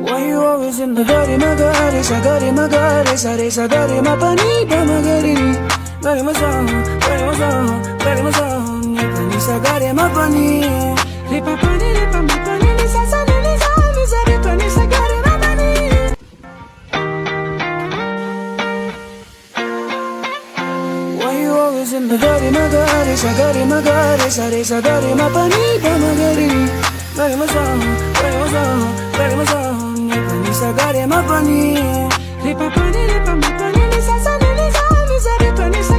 Why you always in the gari magari, sa gari magari, sa re sa gari mapani pa magari, gari masam, gari masam, gari masam, ni pani sa gari mapani, re pa pani re pa mapani, ni sa re pani sa gari mapani. Why you always in the gari magari, sa re sa gari mapani pa magari, gari masam, gari masam, gari masam. Sa gari mapani, re pa pani.